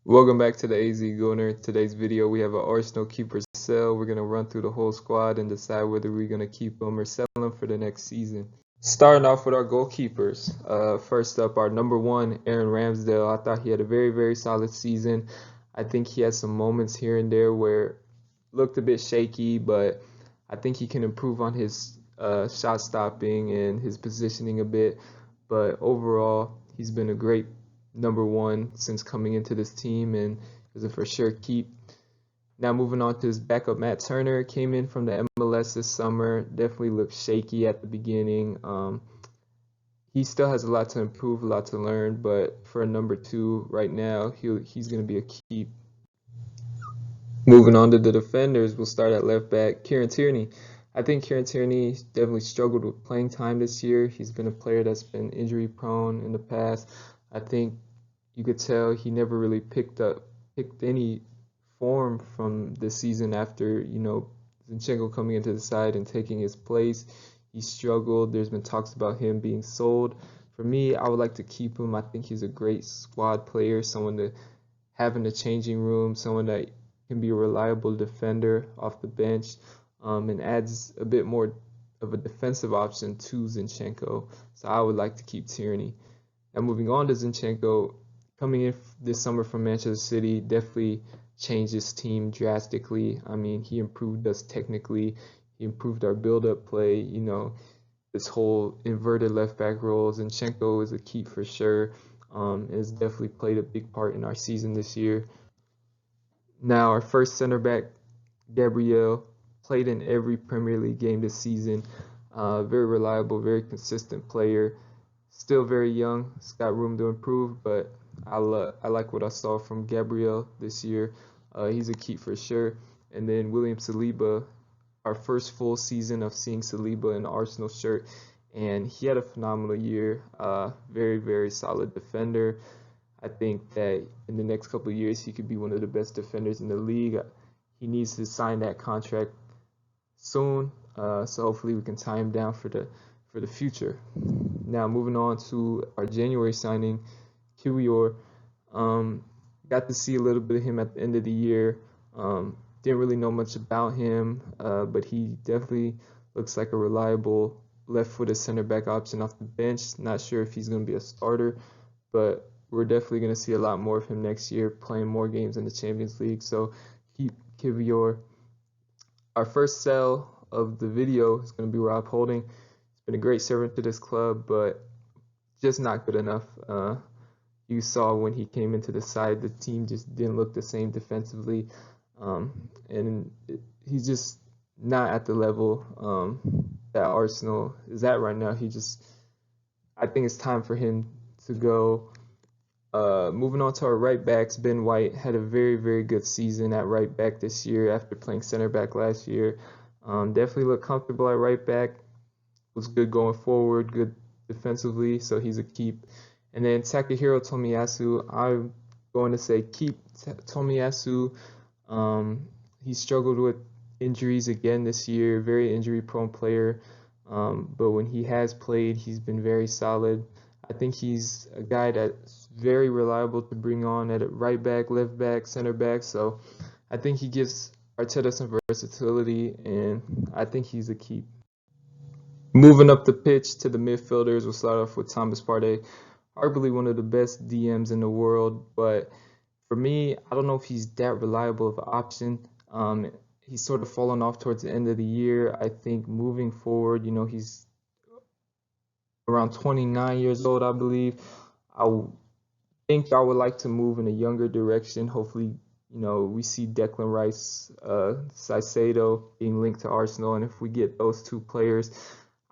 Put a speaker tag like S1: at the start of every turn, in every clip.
S1: Welcome back to the AZ Gunner. Today's video, we have an Arsenal keeper sell. We're going to run through the whole squad and decide whether we're going to keep them or sell them for the next season. Starting off with our goalkeepers. First up, our number one, Aaron Ramsdale. I thought he had a very solid season. I think he had some moments here and there where looked a bit shaky, but I think he can improve on his shot stopping and his positioning a bit. But overall, he's been a great number one since coming into this team and is a for sure keep. Now moving on to his backup, Matt Turner came in from the MLS this summer. Definitely looked shaky at the beginning. He still has a lot to improve, a lot to learn, but for a number two right now, he's going to be a keep. Moving on to the defenders, we'll start at left back, Kieran Tierney. I think Kieran Tierney definitely struggled with playing time this year. He's been a player that's been injury prone in the past. I think you could tell he never really picked any form from this season after, Zinchenko coming into the side and taking his place. He struggled. There's been talks about him being sold. For me, I would like to keep him. I think he's a great squad player, someone to have in the changing room, someone that can be a reliable defender off the bench, and adds a bit more of a defensive option to Zinchenko. So I would like to keep Tierney. Now moving on to Zinchenko, coming in this summer from Manchester City, definitely changed his team drastically. I mean, he improved us technically. He improved our build-up play. This whole inverted left back role. Zinchenko is a keep for sure. Has definitely played a big part in our season this year. Now, our first center back, Gabriel, played in every Premier League game this season. Very reliable, very consistent player. Still very young. He's got room to improve, but I like what I saw from Gabriel this year. He's a keep for sure. And then William Saliba, our first full season of seeing Saliba in the Arsenal shirt, and he had a phenomenal year. Very solid defender. I think that in the next couple of years he could be one of the best defenders in the league. He needs to sign that contract soon, so hopefully we can tie him down for the future. Now moving on to our January signing, Kiwior. Got to see a little bit of him at the end of the year. Didn't really know much about him, but he definitely looks like a reliable left-footed center back option off the bench. Not sure if he's going to be a starter, but we're definitely going to see a lot more of him next year, playing more games in the Champions League. So keep Kiwior. Our first sell of the video is going to be Rob Holding. He's been a great servant to this club, but just not good enough. You saw when he came into the side, the team just didn't look the same defensively, and he's just not at the level that Arsenal is at right now. I think it's time for him to go. Moving on to our right backs, Ben White had a very good season at right back this year after playing center back last year. Definitely looked comfortable at right back. Was good going forward, good defensively, so he's a keep. And then Takahiro Tomiyasu, I'm going to say keep Tomiyasu. He struggled with injuries again this year, very injury-prone player. But when he has played, he's been very solid. I think he's a guy that's very reliable to bring on at right back, left back, center back. So I think he gives Arteta some versatility, and I think he's a keep. Moving up the pitch to the midfielders, we'll start off with Thomas Partey, arguably one of the best DMs in the world. But for me, I don't know if he's that reliable of an option. He's sort of fallen off towards the end of the year. I think moving forward, he's around 29 years old, I believe. I think I would like to move in a younger direction. Hopefully, we see Declan Rice, Caicedo being linked to Arsenal, and if we get those two players,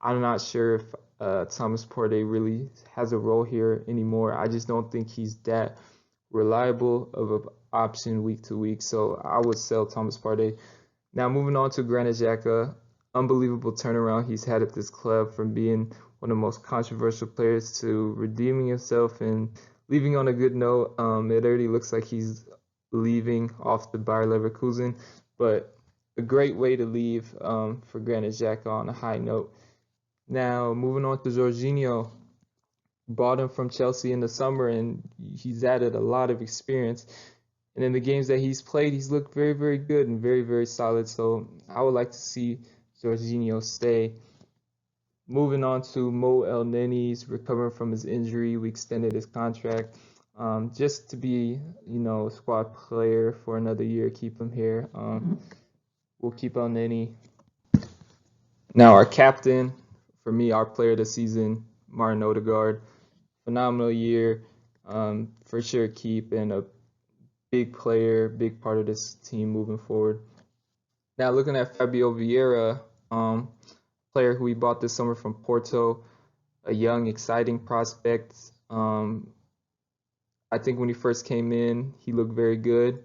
S1: I'm not sure if Thomas Partey really has a role here anymore. I just don't think he's that reliable of an option week to week, so I would sell Thomas Partey. Now moving on to Granit Xhaka, unbelievable turnaround he's had at this club from being one of the most controversial players to redeeming himself and leaving on a good note. It already looks like he's leaving off the Bayer Leverkusen, but a great way to leave for Granit Xhaka on a high note. Now moving on to Jorginho, bought him from Chelsea in the summer, and he's added a lot of experience. And in the games that he's played, he's looked very, very good and very, very solid. So I would like to see Jorginho stay. Moving on to Mo El Neni's recovering from his injury. We extended his contract just to be, a squad player for another year. Keep him here. We'll keep El Neni. Now our captain, for me, our player of the season, Martin Odegaard. Phenomenal year. For sure keep and a big player, big part of this team moving forward. Now looking at Fabio Vieira, player who we bought this summer from Porto, a young, exciting prospect. I think when he first came in, he looked very good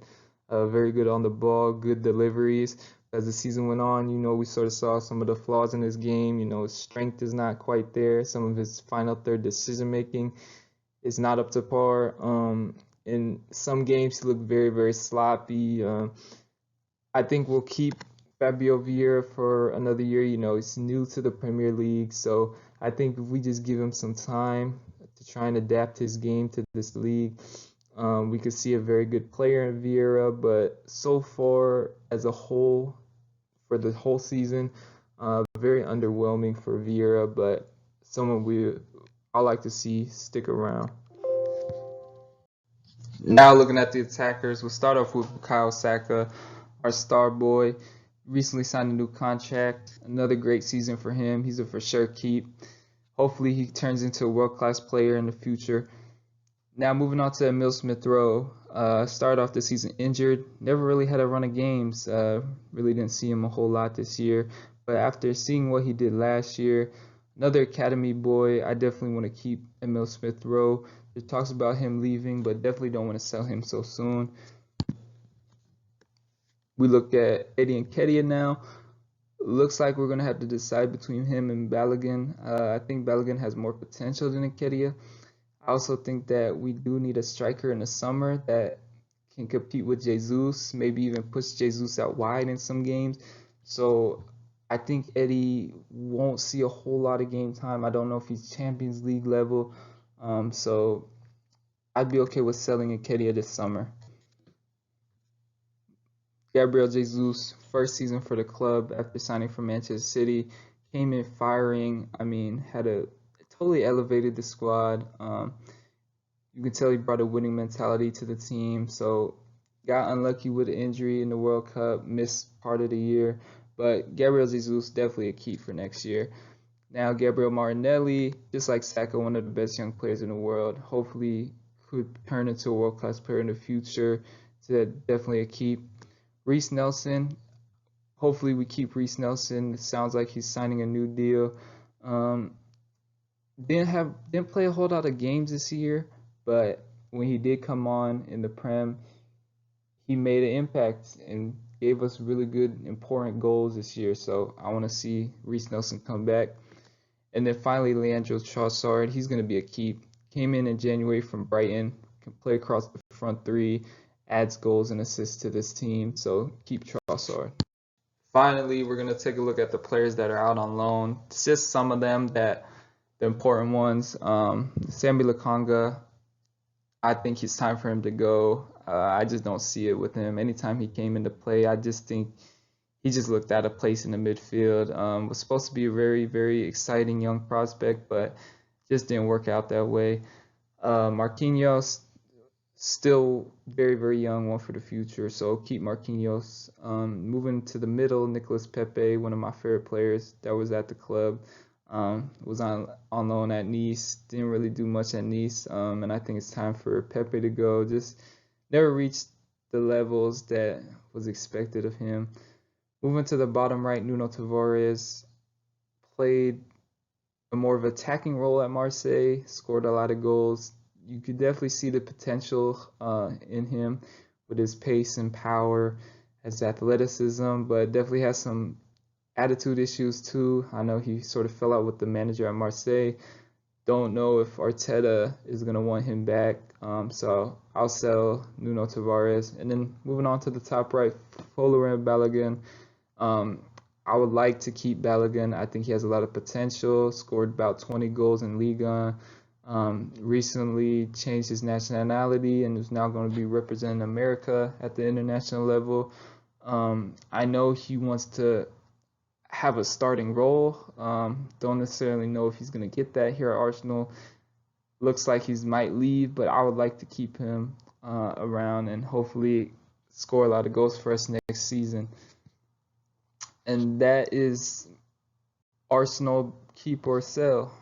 S1: on the ball, good deliveries. As the season went on, we sort of saw some of the flaws in his game. His strength is not quite there. Some of his final third decision making is not up to par. In some games, he looked very, very sloppy. I think we'll keep Fabio Vieira for another year. He's new to the Premier League, so I think if we just give him some time to try and adapt his game to this league, we could see a very good player in Vieira. But so far, as a whole, for the whole season, very underwhelming for Vieira, but someone I like to see stick around. Now looking at the attackers, we'll start off with Kyle Saka, our star boy. Recently signed a new contract. Another great season for him. He's a for sure keep. Hopefully he turns into a world-class player in the future. Now moving on to Emil Smith Rowe. Started off the season injured. Never really had a run of games. Really didn't see him a whole lot this year. But after seeing what he did last year, another academy boy, I definitely want to keep Emil Smith Rowe. There's talks about him leaving, but definitely don't want to sell him so soon. We look at Eddie Nketiah now. Looks like we're going to have to decide between him and Balogun. I think Balogun has more potential than Nketiah. I also think that we do need a striker in the summer that can compete with Jesus, maybe even push Jesus out wide in some games. So I think Eddie won't see a whole lot of game time. I don't know if he's Champions League level. So I'd be okay with selling Nketiah this summer. Gabriel Jesus, first season for the club after signing from Manchester City, came in firing. Totally elevated the squad. You can tell he brought a winning mentality to the team. So got unlucky with an injury in the World Cup, missed part of the year. But Gabriel Jesus definitely a key for next year. Now Gabriel Martinelli, just like Saka, one of the best young players in the world. Hopefully could turn into a world-class player in the future. So definitely a keep. Reece Nelson, hopefully we keep Reece Nelson. It sounds like he's signing a new deal. Didn't play a whole lot of games this year, but when he did come on in the Prem, he made an impact and gave us really good, important goals this year. So I want to see Reece Nelson come back. And then finally, Leandro Trossard, he's going to be a keep. Came in January from Brighton, can play across the front three, adds goals and assists to this team. So keep Trossard. Finally, we're going to take a look at the players that are out on loan. It's just some of them the important ones. Sambi Lokonga, I think it's time for him to go. I just don't see it with him. Anytime he came into play, I just think he just looked out of place in the midfield. Was supposed to be a very, very exciting young prospect, but just didn't work out that way. Marquinhos, still very, very young, one for the future, so keep Marquinhos. Moving to the middle, Nicolas Pepe, one of my favorite players that was at the club. Was on loan at Nice, didn't really do much at Nice, and I think it's time for Pepe to go. Just never reached the levels that was expected of him. Moving to the bottom right, Nuno Tavares played a more of attacking role at Marseille, scored a lot of goals. You could definitely see the potential in him with his pace and power, his athleticism, but definitely has some attitude issues too. I know he sort of fell out with the manager at Marseille. Don't know if Arteta is going to want him back. So I'll sell Nuno Tavares. And then moving on to the top right, Folarin Balogun. I would like to keep Balogun. I think he has a lot of potential. Scored about 20 goals in Liga. Recently changed his nationality and is now going to be representing America at the international level. I know he wants to have a starting role. Don't necessarily know if he's going to get that here at Arsenal. Looks like he might leave, but I would like to keep him around and hopefully score a lot of goals for us next season. And that is Arsenal keep or sell.